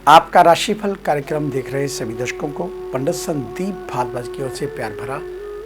आपका राशिफल कार्यक्रम देख रहे सभी दर्शकों को पंडित संदीप भारद्वाज की ओर से प्यार भरा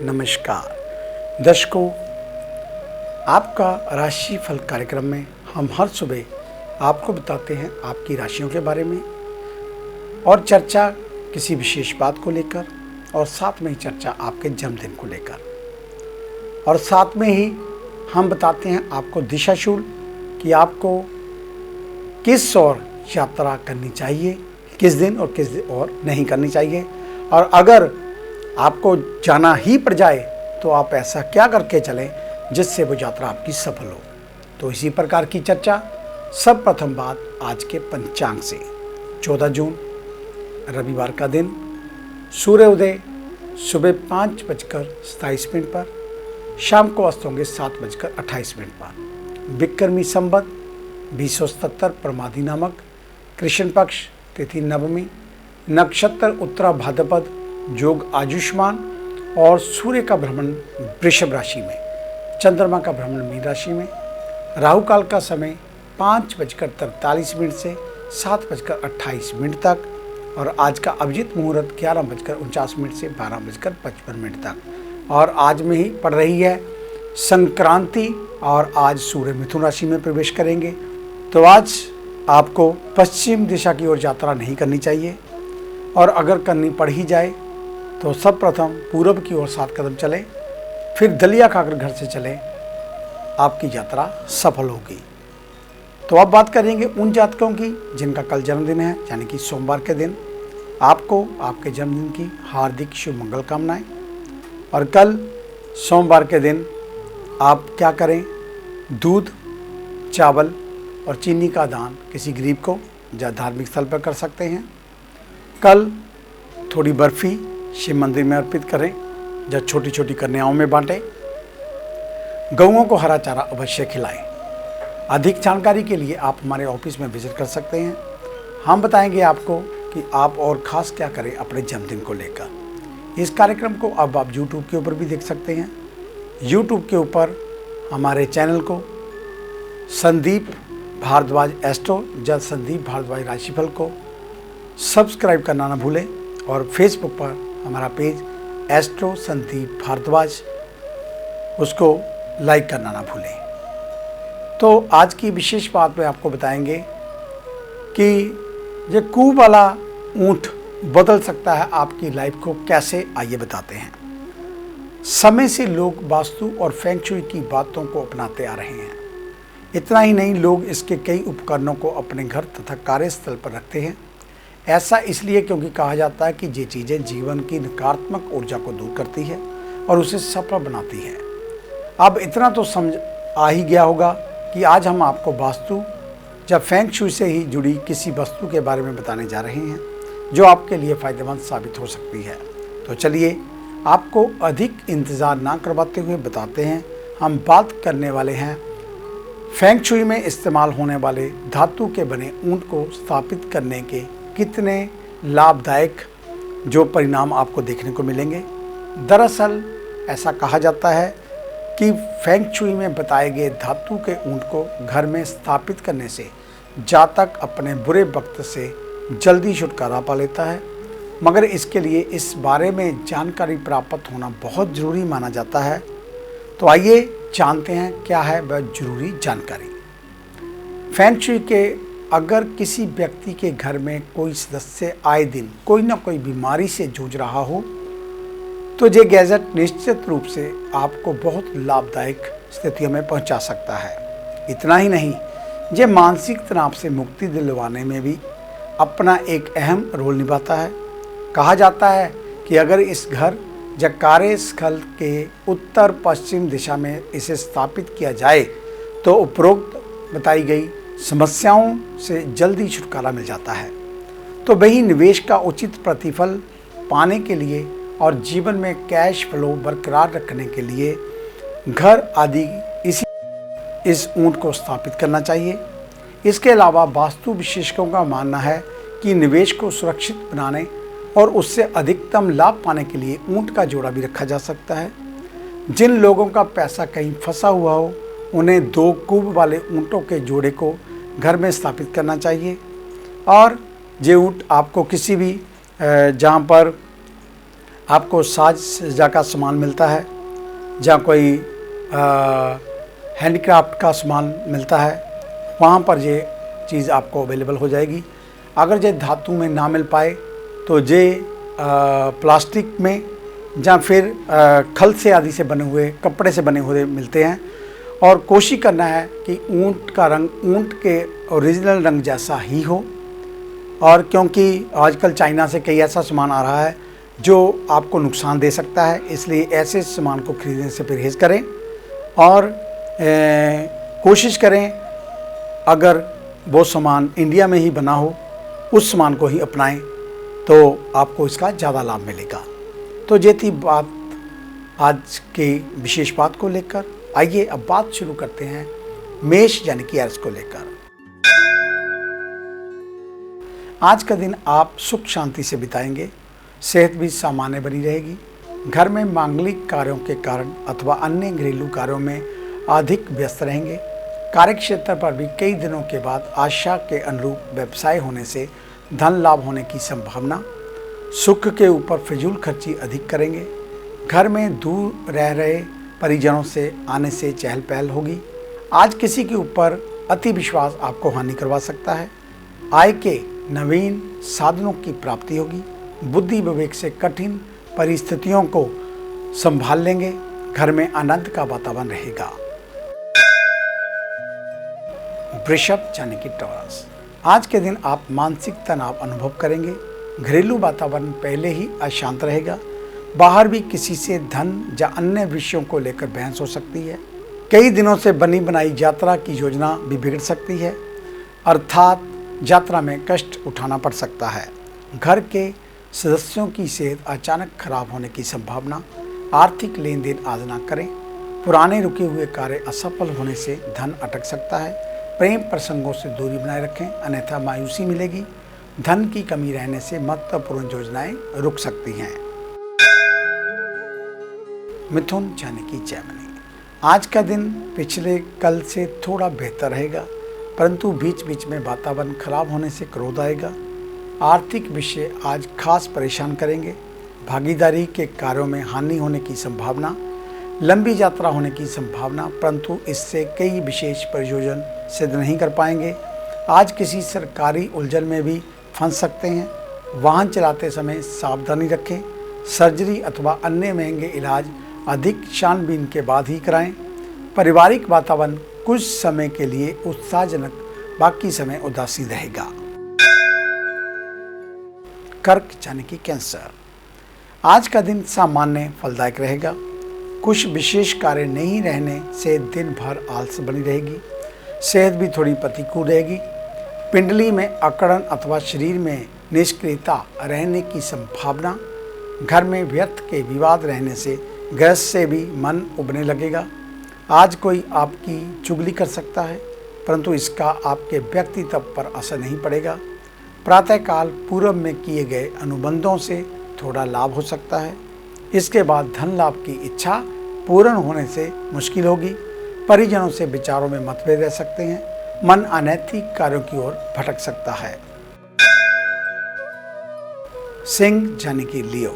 नमस्कार। दर्शकों, आपका राशिफल कार्यक्रम में हम हर सुबह आपको बताते हैं आपकी राशियों के बारे में और चर्चा किसी विशेष बात को लेकर, और साथ में ही चर्चा आपके जन्मदिन को लेकर, और साथ में ही हम बताते हैं आपको दिशाशूल कि आपको किस ओर यात्रा करनी चाहिए, किस दिन और किस दिन और नहीं करनी चाहिए, और अगर आपको जाना ही पड़ जाए तो आप ऐसा क्या करके चलें जिससे वो यात्रा आपकी सफल हो। तो इसी प्रकार की चर्चा सब प्रथम बात आज के पंचांग से। 14 जून रविवार का दिन, सूर्योदय सुबह 5:27 पर, शाम को अस्त होंगे 7:28 पर। विक्रमी संवत 2077 प्रमादी नामक, कृष्ण पक्ष, तिथि नवमी, नक्षत्र उत्तरा भाद्रपद, योग आयुष्मान, और सूर्य का भ्रमण वृषभ राशि में, चंद्रमा का भ्रमण मीन राशि में। राहु काल का समय 5:43 से 7:28 तक, और आज का अभिजीत मुहूर्त 11:49 से 12:55 तक। और आज में ही पड़ रही है संक्रांति, और आज सूर्य मिथुन राशि में प्रवेश करेंगे। तो आज आपको पश्चिम दिशा की ओर यात्रा नहीं करनी चाहिए, और अगर करनी पड़ ही जाए तो सब प्रथम पूरब की ओर 7 कदम चलें, फिर दलिया खाकर घर से चलें, आपकी यात्रा सफल होगी। तो अब बात करेंगे उन जातकों की जिनका कल जन्मदिन है, यानी कि सोमवार के दिन। आपको आपके जन्मदिन की हार्दिक शुभ मंगल कामनाएं। और कल सोमवार के दिन आप क्या करें, दूध, चावल और चीनी का दान किसी गरीब को या धार्मिक स्थल पर कर सकते हैं। कल थोड़ी बर्फ़ी शिव मंदिर में अर्पित करें या छोटी छोटी कन्याओं में बांटें। गऊओं को हरा चारा अवश्य खिलाएं। अधिक जानकारी के लिए आप हमारे ऑफिस में विजिट कर सकते हैं। हम बताएंगे आपको कि आप और ख़ास क्या करें अपने जन्मदिन को लेकर। इस कार्यक्रम को अब आप यूट्यूब के ऊपर भी देख सकते हैं। यूट्यूब के ऊपर हमारे चैनल को संदीप भारद्वाज एस्ट्रो या संदीप भारद्वाज राशिफल को सब्सक्राइब करना ना भूलें, और फेसबुक पर हमारा पेज एस्ट्रो संदीप भारद्वाज, उसको लाइक करना ना भूलें। तो आज की विशेष बात में आपको बताएंगे कि ये कूब वाला ऊंट बदल सकता है आपकी लाइफ को कैसे, आइए बताते हैं। समय से लोग वास्तु और फेंग शुई की बातों को अपनाते आ रहे हैं। इतना ही नहीं, लोग इसके कई उपकरणों को अपने घर तथा कार्यस्थल पर रखते हैं। ऐसा इसलिए क्योंकि कहा जाता है कि ये चीज़ें जीवन की नकारात्मक ऊर्जा को दूर करती है और उसे सफल बनाती है। अब इतना तो समझ आ ही गया होगा कि आज हम आपको वास्तु या फेंग शुई से ही जुड़ी किसी वस्तु के बारे में बताने जा रहे हैं जो आपके लिए फ़ायदेमंद साबित हो सकती है। तो चलिए आपको अधिक इंतज़ार ना करवाते हुए बताते हैं। हम बात करने वाले हैं फेंग शुई में इस्तेमाल होने वाले धातु के बने ऊंट को स्थापित करने के कितने लाभदायक जो परिणाम आपको देखने को मिलेंगे। दरअसल ऐसा कहा जाता है कि फेंग शुई में बताए गए धातु के ऊंट को घर में स्थापित करने से जातक अपने बुरे वक्त से जल्दी छुटकारा पा लेता है, मगर इसके लिए इस बारे में जानकारी प्राप्त होना बहुत ज़रूरी माना जाता है। तो आइए जानते हैं क्या है वह जरूरी जानकारी। फेंग शुई के अगर किसी व्यक्ति के घर में कोई सदस्य आए दिन कोई ना कोई बीमारी से जूझ रहा हो तो ये गैजेट निश्चित रूप से आपको बहुत लाभदायक स्थितियों में पहुंचा सकता है। इतना ही नहीं, ये मानसिक तनाव से मुक्ति दिलवाने में भी अपना एक अहम रोल निभाता है। कहा जाता है कि अगर इस घर या कार्यस्थल के उत्तर पश्चिम दिशा में इसे स्थापित किया जाए तो उपरोक्त बताई गई समस्याओं से जल्दी छुटकारा मिल जाता है। तो वही निवेश का उचित प्रतिफल पाने के लिए और जीवन में कैश फ्लो बरकरार रखने के लिए घर आदि इस ऊंट को स्थापित करना चाहिए। इसके अलावा वास्तु विशेषज्ञों का मानना है कि निवेश को सुरक्षित बनाने और उससे अधिकतम लाभ पाने के लिए ऊंट का जोड़ा भी रखा जा सकता है। जिन लोगों का पैसा कहीं फंसा हुआ हो उन्हें 2 कूब वाले ऊंटों के जोड़े को घर में स्थापित करना चाहिए। और ये ऊँट आपको किसी भी जहाँ पर आपको साज सज्जा का सामान मिलता है, जहाँ कोई हैंडीक्राफ्ट का सामान मिलता है, वहाँ पर ये चीज़ आपको अवेलेबल हो जाएगी। अगर ये धातु में ना मिल पाए तो ये प्लास्टिक में या फिर खल से आदि से बने हुए, कपड़े से बने हुए मिलते हैं। और कोशिश करना है कि ऊँट का रंग ऊँट के ओरिजिनल रंग जैसा ही हो। और क्योंकि आजकल चाइना से कई ऐसा सामान आ रहा है जो आपको नुकसान दे सकता है, इसलिए ऐसे सामान को खरीदने से परहेज करें और कोशिश करें अगर वो सामान इंडिया में ही बना हो उस सामान को ही अपनाएं तो आपको इसका ज़्यादा लाभ मिलेगा। तो ये थी बात आज के विशेष बात को लेकर। आइए अब बात शुरू करते हैं मेष यानी कि एरिस को लेकर। आज का दिन आप सुख शांति से बिताएंगे, सेहत भी सामान्य बनी रहेगी। घर में मांगलिक कार्यों के कारण अथवा अन्य घरेलू कार्यों में अधिक व्यस्त रहेंगे। कार्यक्षेत्र पर भी कई दिनों के बाद आशा के अनुरूप व्यवसाय होने से धन लाभ होने की संभावना। सुख के ऊपर फिजूल खर्ची अधिक करेंगे। घर में दूर रह रहे परिजनों से आने से चहल पहल होगी। आज किसी के ऊपर अति विश्वास आपको हानि करवा सकता है। आय के नवीन साधनों की प्राप्ति होगी। बुद्धि विवेक से कठिन परिस्थितियों को संभाल लेंगे। घर में आनंद का वातावरण रहेगा। वृषभ यानी कि टॉरस, आज के दिन आप मानसिक तनाव अनुभव करेंगे। घरेलू वातावरण पहले ही अशांत रहेगा। बाहर भी किसी से धन या अन्य विषयों को लेकर बहस हो सकती है। कई दिनों से बनी बनाई यात्रा की योजना भी बिगड़ सकती है, अर्थात यात्रा में कष्ट उठाना पड़ सकता है। घर के सदस्यों की सेहत अचानक खराब होने की संभावना। आर्थिक लेन देन आज ना करें। पुराने रुके हुए कार्य असफल होने से धन अटक सकता है। प्रेम प्रसंगों से दूरी बनाए रखें, अन्यथा मायूसी मिलेगी। धन की कमी रहने से महत्वपूर्ण योजनाएं रुक सकती हैं। मिथुन यानी कि जेमिनी, आज का दिन पिछले कल से थोड़ा बेहतर रहेगा, परंतु बीच बीच में वातावरण खराब होने से क्रोध आएगा। आर्थिक विषय आज खास परेशान करेंगे। भागीदारी के कार्यों में हानि होने की संभावना। लंबी यात्रा होने की संभावना, परंतु इससे कई विशेष प्रयोजन सिद्ध नहीं कर पाएंगे। आज किसी सरकारी उलझन में भी फंस सकते हैं। वाहन चलाते समय सावधानी रखें। सर्जरी अथवा अन्य महंगे इलाज अधिक छानबीन के बाद ही कराएं। पारिवारिक वातावरण कुछ समय के लिए उत्साहजनक, बाकी समय उदासीन रहेगा। कर्क यानी कि कैंसर, आज का दिन सामान्य फलदायक रहेगा। कुछ विशेष कार्य नहीं रहने से दिन भर आलस बनी रहेगी। सेहत भी थोड़ी प्रतिकूल रहेगी। पिंडली में अकड़न अथवा शरीर में निष्क्रियता रहने की संभावना। घर में व्यर्थ के विवाद रहने से गृहस्थ से भी मन उबने लगेगा। आज कोई आपकी चुगली कर सकता है, परंतु इसका आपके व्यक्तित्व पर असर नहीं पड़ेगा। प्रातःकाल पूर्व में किए गए अनुबंधों से थोड़ा लाभ हो सकता है। इसके बाद धन लाभ की इच्छा पूर्ण होने से मुश्किल होगी। परिजनों से विचारों में मतभेद रह सकते हैं। मन अनैतिक कार्यों की ओर भटक सकता है। सिंह यानी कि लियो,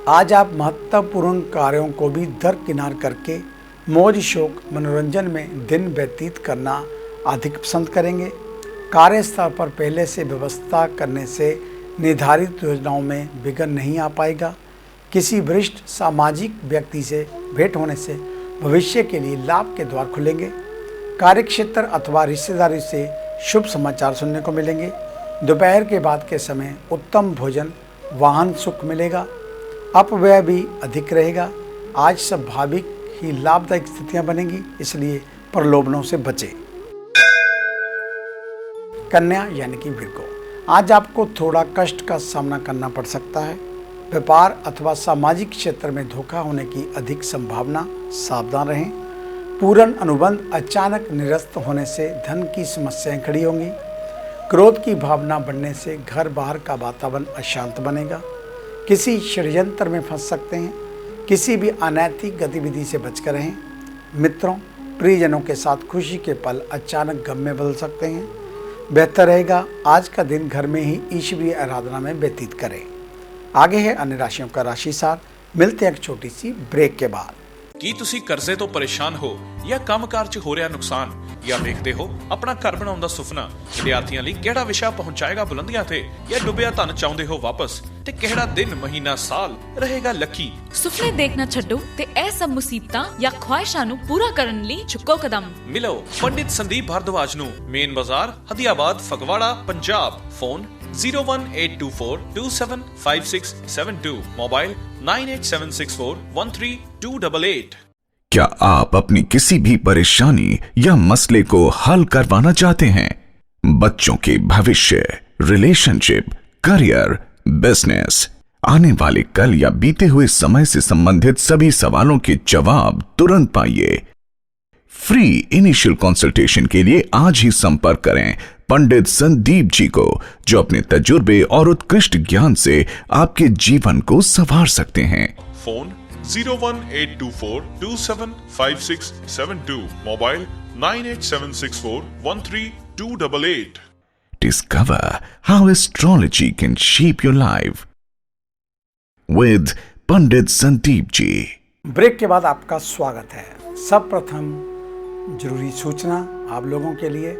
आज आप महत्वपूर्ण कार्यों को भी दरकिनार करके मौज शौक मनोरंजन में दिन व्यतीत करना अधिक पसंद करेंगे। कार्यस्थल पर पहले से व्यवस्था करने से निर्धारित योजनाओं में विघ्न नहीं आ पाएगा। किसी वरिष्ठ सामाजिक व्यक्ति से भेंट होने से भविष्य के लिए लाभ के द्वार खुलेंगे। कार्यक्षेत्र अथवा रिश्तेदारी से शुभ समाचार सुनने को मिलेंगे। दोपहर के बाद के समय उत्तम भोजन, वाहन सुख मिलेगा। अपव्यय भी अधिक रहेगा। आज स्वाभाविक ही लाभदायक स्थितियां बनेंगी, इसलिए प्रलोभनों से बचें। कन्या यानी कि विर्गो, आज आपको थोड़ा कष्ट का सामना करना पड़ सकता है। व्यापार अथवा सामाजिक क्षेत्र में धोखा होने की अधिक संभावना, सावधान रहें। पूर्ण अनुबंध अचानक निरस्त होने से धन की समस्याएं खड़ी होंगी। क्रोध की भावना बढ़ने से घर बाहर का वातावरण अशांत बनेगा। किसी षड्यंत्र में फंस सकते हैं। किसी भी अनैतिक गतिविधि से बचकर रहें। मित्रों, प्रियजनों के साथ खुशी के पल अचानक गम में बदल सकते हैं। बेहतर रहेगा आज का दिन घर में ही ईश्वरीय आराधना में व्यतीत करें। आगे है अन्य राशियों का राशि सार। मिलते हैं एक छोटी सी ब्रेक के बाद। ਕੀ ਤੁਸੀਂ ਕਰਜ਼ੇ ਤੋਂ ਪਰੇਸ਼ਾਨ ਹੋ ਜਾਂ ਕੰਮਕਾਰ 'ਚ ਹੋ ਰਿਹਾ ਨੁਕਸਾਨ ਜਾਂ ਵੇਖਦੇ ਹੋ ਆਪਣਾ ਘਰ ਬਣਾਉਣ ਦਾ ਸੁਪਨਾ? ਵਿਦਿਆਰਥੀਆਂ ਲਈ ਕਿਹੜਾ ਵਿਸ਼ਾ ਪਹੁੰਚਾਏਗਾ ਬੁਲੰਦੀਆਂ ਤੇ ਜਾਂ ਡੁੱਬਿਆ ਧਨ ਚਾਹੁੰਦੇ ਹੋ ਵਾਪਸ? ਤੇ ਕਿਹੜਾ ਦਿਨ ਮਹੀਨਾ ਸਾਲ ਰਹੇਗਾ ਲੱਕੀ? ਸੁਪਨੇ ਦੇਖਣਾ ਛੱਡੋ ਤੇ ਇਹ ਸਭ ਮੁਸੀਬਤਾਂ ਜਾਂ ਖੁਆਇਸ਼ਾਂ ਨੂੰ ਪੂਰਾ ਕਰਨ ਲਈ ਚੁੱਕੋ ਕਦਮ। ਮਿਲੋ ਪੰਡਿਤ ਸੰਦੀਪ ਭਾਰਦਵਾਜ ਨੂੰ, main Bazaar, Hadiabad, Phagwara, Punjab. Phone 01824275672, mobile 9876413288। क्या आप अपनी किसी भी परेशानी या मसले को हल करवाना चाहते हैं? बच्चों के भविष्य, रिलेशनशिप, करियर, बिजनेस, आने वाले कल या बीते हुए समय से संबंधित सभी सवालों के जवाब तुरंत पाइए। फ्री इनिशियल कंसल्टेशन के लिए आज ही संपर्क करें पंडित संदीप जी को, जो अपने तजुर्बे और उत्कृष्ट ज्ञान से आपके जीवन को संवार सकते हैं। Phone 01824275672, mobile 9876413288। Discover how astrology can shape your life with Pandit Sandeep ji. Break के बाद आपका स्वागत है। सब प्रथम जरूरी सूचना आप लोगों के लिए,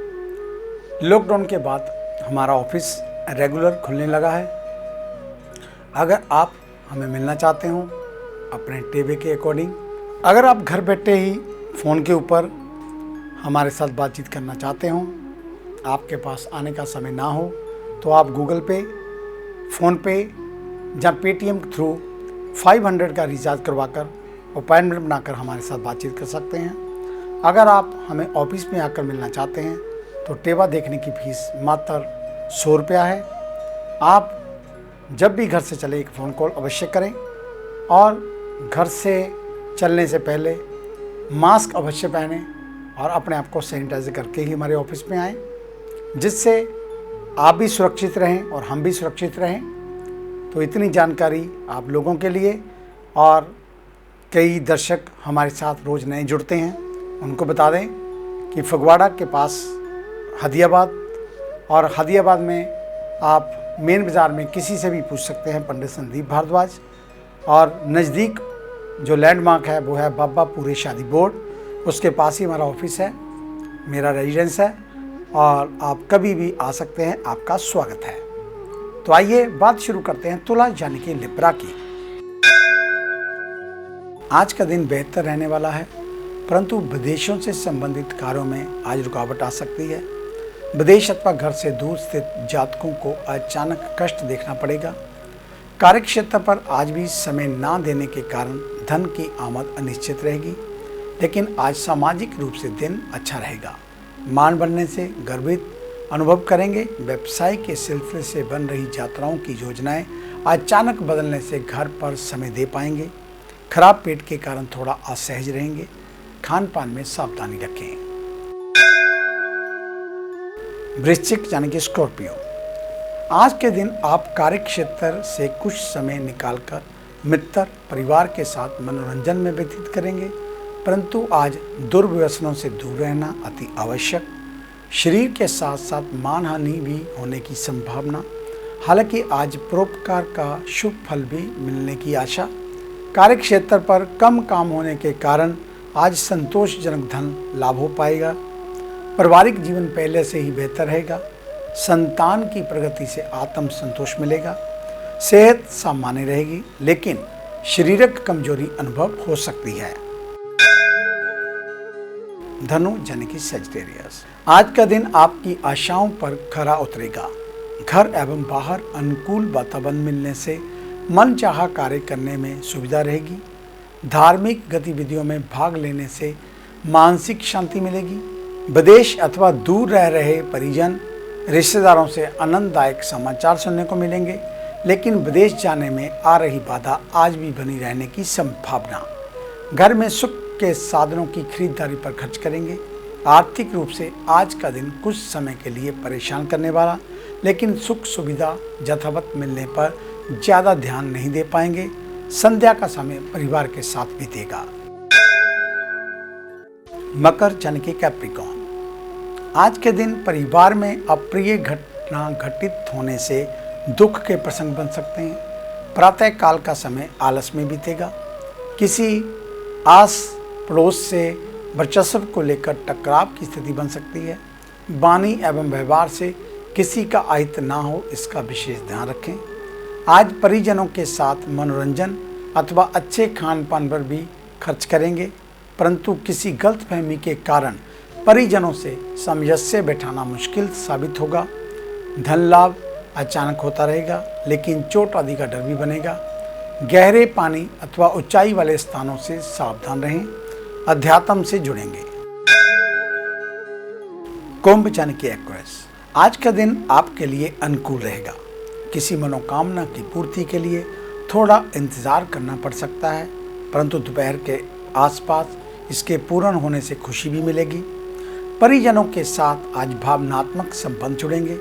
लॉकडाउन के बाद हमारा ऑफिस रेगुलर खुलने लगा है। अगर आप हमें मिलना चाहते हो अपने टेबे के अकॉर्डिंग, अगर आप घर बैठे ही फ़ोन के ऊपर हमारे साथ बातचीत करना चाहते हो, आपके पास आने का समय ना हो, तो आप गूगल पे, फ़ोन पे या पेटीएम के थ्रू 500 का रिचार्ज करवाकर अपॉइंटमेंट बनाकर हमारे साथ बातचीत कर सकते हैं। अगर आप हमें ऑफिस में आकर मिलना चाहते हैं तो टेबा देखने की फीस मात्र 100 रुपया है। आप जब भी घर से चले एक फ़ोन कॉल अवश्य करें और घर से चलने से पहले मास्क अवश्य पहनें और अपने आप को सैनिटाइज करके ही हमारे ऑफिस में आएँ, जिससे आप भी सुरक्षित रहें और हम भी सुरक्षित रहें। तो इतनी जानकारी आप लोगों के लिए, और कई दर्शक हमारे साथ रोज़ नए जुड़ते हैं, उनको बता दें कि फगवाड़ा के पास हदियाबाद, और हदियाबाद में आप मेन बाज़ार में किसी से भी पूछ सकते हैं पंडित संदीप भारद्वाज। और नज़दीक जो लैंडमार्क है वो है बाबा पूरे शादी बोर्ड, उसके पास ही हमारा ऑफिस है, मेरा रेजिडेंस है, और आप कभी भी आ सकते हैं। आपका स्वागत है। तो आइए बात शुरू करते हैं तुला यानी कि लिब्रा की। आज का दिन बेहतर रहने वाला है, परंतु विदेशों से संबंधित कार्यों में आज रुकावट आ सकती है। विदेश अथवा घर से दूर स्थित जातकों को अचानक कष्ट देखना पड़ेगा। कार्यक्षेत्र पर आज भी समय ना देने के कारण धन की आमद अनिश्चित रहेगी, लेकिन आज सामाजिक रूप से दिन अच्छा रहेगा। मान बनने से गर्वित अनुभव करेंगे। व्यवसाय के सिलसिले से बन रही यात्राओं की योजनाएं अचानक बदलने से घर पर समय दे पाएंगे। खराब पेट के कारण थोड़ा असहज रहेंगे। खान पान में सावधानी रखें। वृश्चिक यानी कि स्कॉर्पियो, आज के दिन आप कार्यक्षेत्र से कुछ समय निकालकर मित्र परिवार के साथ मनोरंजन में व्यतीत करेंगे, परंतु आज दुर्व्यसनों से दूर रहना अति आवश्यक। शरीर के साथ साथ मानहानि भी होने की संभावना। हालांकि आज परोपकार का शुभ फल भी मिलने की आशा। कार्यक्षेत्र पर कम काम होने के कारण आज संतोषजनक धन लाभ हो पाएगा। पारिवारिक जीवन पहले से ही बेहतर रहेगा। संतान की प्रगति से आत्म संतोष मिलेगा। सेहत सामान्य रहेगी, लेकिन शारीरिक कमजोरी अनुभव हो सकती है। धनु यानी कि सजिटेरियस, आज का दिन आपकी आशाओं पर खरा उतरेगा। घर एवं बाहर अनुकूल वातावरण मिलने से मनचाहा कार्य करने में सुविधा रहेगी। धार्मिक गतिविधियों में भाग लेने से मानसिक शांति मिलेगी। विदेश अथवा दूर रह रहे परिजन रिश्तेदारों से आनंददायक समाचार सुनने को मिलेंगे, लेकिन विदेश जाने में आ रही बाधा आज भी बनी रहने की संभावना। घर में सुख के साधनों की खरीदारी पर खर्च करेंगे। आर्थिक रूप से आज का दिन कुछ समय के लिए परेशान करने वाला, लेकिन सुख सुविधा यथावत मिलने पर ज़्यादा ध्यान नहीं दे पाएंगे। संध्या का समय परिवार के साथ बीतेगा। मकर यानी कि कैप्रिकॉर्न, आज के दिन परिवार में अप्रिय घटना घटित होने से दुख के प्रसंग बन सकते हैं। प्रातः काल का समय आलस में बीतेगा। किसी आस पड़ोस से वर्चस्व को लेकर टकराव की स्थिति बन सकती है। वाणी एवं व्यवहार से किसी का अहित ना हो, इसका विशेष ध्यान रखें। आज परिजनों के साथ मनोरंजन अथवा अच्छे खान पान पर भी खर्च करेंगे, परंतु किसी गलतफहमी के कारण परिजनों से सामंजस्य बैठाना मुश्किल साबित होगा। धन लाभ अचानक होता रहेगा, लेकिन चोट आदि का डर भी बनेगा। गहरे पानी अथवा ऊंचाई वाले स्थानों से सावधान रहें। अध्यात्म से जुड़ेंगे। कुंभ यानी कि एक्वेरियस, आज का दिन आपके लिए अनुकूल रहेगा। किसी मनोकामना की पूर्ति के लिए थोड़ा इंतजार करना पड़ सकता है, परंतु दोपहर के आसपास इसके पूर्ण होने से खुशी भी मिलेगी। परिजनों के साथ आज भावनात्मक संबंध जुड़ेंगे।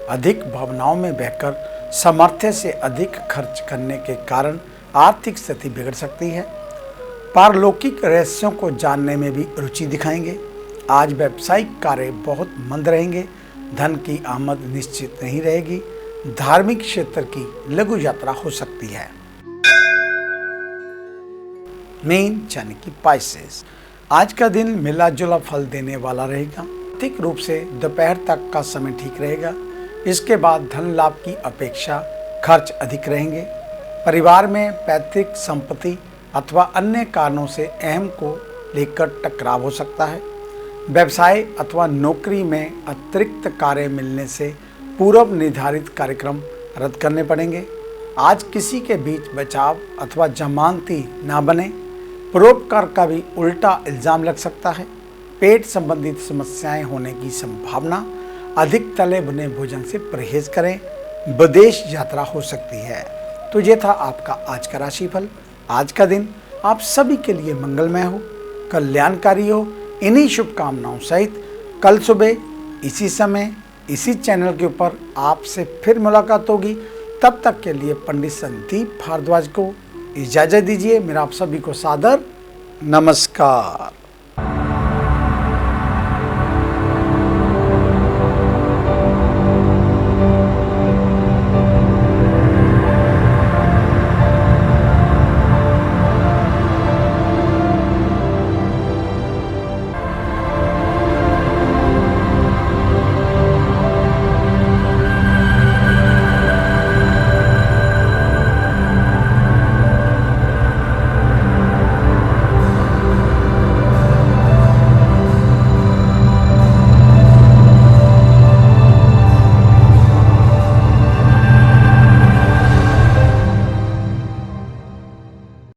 अधिक भावनाओं में बहकर सामर्थ्य से अधिक खर्च करने के कारण आर्थिक स्थिति बिगड़ सकती है। पारलौकिक रहस्यों को जानने में भी रुचि दिखाएंगे। आज व्यावसायिक कार्य बहुत मंद रहेंगे। धन की आमद निश्चित नहीं रहेगी। धार्मिक क्षेत्र की लघु यात्रा हो सकती है। मीन यानी कि पाइसेस, आज का दिन मिला जुला फल देने वाला रहेगा। आर्थिक रूप से दोपहर तक का समय ठीक रहेगा। इसके बाद धन लाभ की अपेक्षा खर्च अधिक रहेंगे। परिवार में पैतृक संपत्ति अथवा अन्य कारणों से अहम को लेकर टकराव हो सकता है। व्यवसाय अथवा नौकरी में अतिरिक्त कार्य मिलने से पूर्व निर्धारित कार्यक्रम रद्द करने पड़ेंगे। आज किसी के बीच बचाव अथवा जमानती ना बने। परोपकार का भी उल्टा इल्जाम लग सकता है। पेट संबंधित समस्याएं होने की संभावना। अधिक तले भुने भोजन से परहेज करें। विदेश यात्रा हो सकती है। तो ये था आपका आज का राशिफल। आज का दिन आप सभी के लिए मंगलमय हो, कल्याणकारी हो। इन्हीं शुभकामनाओं सहित कल सुबह इसी समय इसी चैनल के ऊपर आपसे फिर मुलाकात होगी। तब तक के लिए पंडित संदीप भारद्वाज को इजाज़त दीजिए। मेरा आप सभी को सादर नमस्कार।